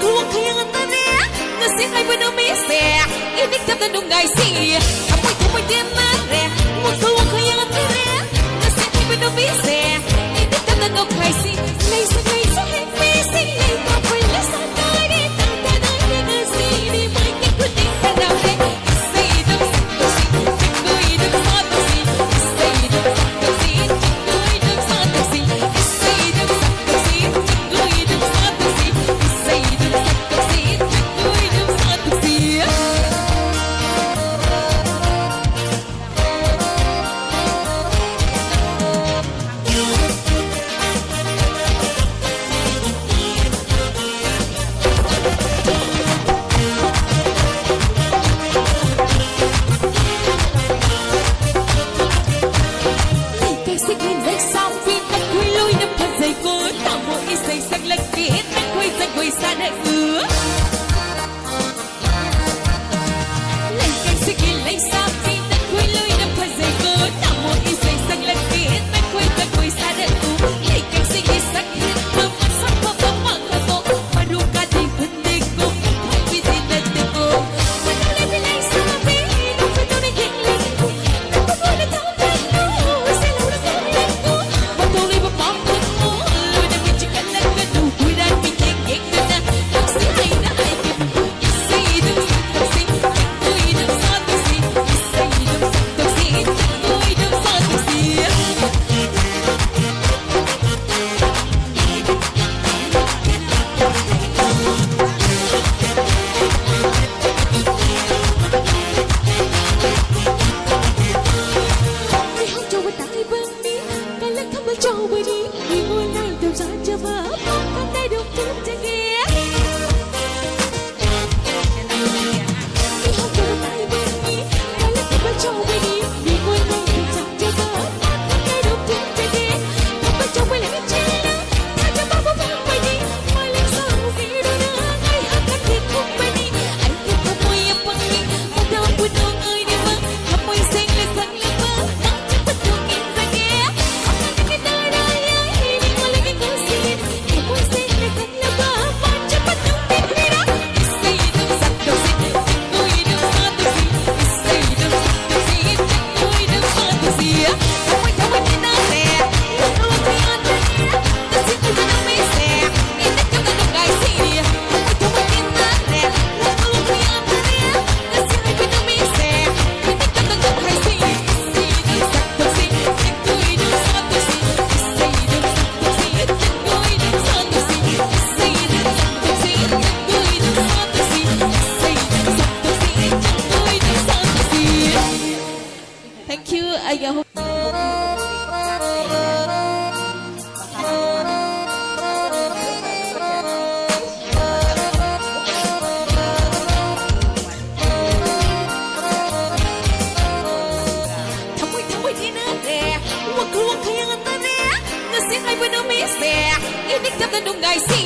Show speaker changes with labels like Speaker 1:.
Speaker 1: magkuwang kaya nga tani Nasi ay panumisi Inig tap na nungay si Amoy din na re Magkuwang kaya nga tani Nasi ay panumisi Inig tap na nungay si Laysa hipisi Laysa po'y lasa tani Tanda na nagasi Di may kikuling ka na re Isa idong sakto si Tikko idong sakto si Isa idong sakto si Tikko idong sakto si Isa idong sakto si Tikko idong sakto si Isa idong sakto si Tikko idong sakto si Sana ưa Lên cây sẽ ghi lấy sao Vì ta quay lôi nằm phần dây cơ Nào một ý dây sang lần kỹ Ta quay sana ưa Lên cây sẽ ghi sắc hết Thơ mắt sắc và vắng mạng hà bộ Mà ru ca thì phân đề cô Không vì gì là tình cô Mà nó lên vì lấy sao mà vì Đâu phải tôi nên hiện lên cô Đâu có vui là thấu bên cô Sẽ lâu là tôi lên cô Mà tôi lấy một bóng thân cô Lôi nằm vì chỉ cần là gần đủ Vui đàn vì nhẹ nhẹ gần nè Đâu sẽ hay na hay kịp Isa idong sakto si Tikko idong sakto si Isa idong sakto si Tikko idong sakto si Hãy học cho bạn tay bằng đi Cái lắc thăm cho bởi đi Vì ngôi này đều ra cho bà Bóng con tay được chân chân kia Hãy học cho bạn tay bằng đi Cái lắc thăm cho bởi đi Vì ngôi này đều ra cho bà Bóng con tay được chân chân kia Thăm cho bởi lại trên đó Tha cho bà bóng bóng bởi đi Mai lên sau vì đôi nữa Ngày hát các thiên khúc bởi đi Anh thích thăm môi em bằng đi Một đôi buồn đôi người đi vâng Thăm môi xinh lên xanh lên mơ Nắng chắc bất thường in ra kia Ông ta thích cái đời đời ấy Đi ngồi lên cái cô xin Thăm môi xinh lên xanh lên mơ Mà chắc bất thường in đi đó Isa idong sakto si Tikko idong sakto si Isa idong sakto si Tikko idong sakto si Thaway din na re Magkuwang kaya nga tani Nasi ay panumisi Inig tap na nungay si Thaway din na re Magkuwang kaya nga tani Nasi ay panumisi Inig tap na nungay si Isa idong sakto si Tikko idong sakto si Isa idong sakto si Tikko idong sakto si Isa idong sakto si Tikko idong sakto si Isa idong sakto si Tikko idong sakto si Thank you. I hope Thaway din na re Magkuwang kaya nga tani Nasi ay panumisi Inig tap na nungay si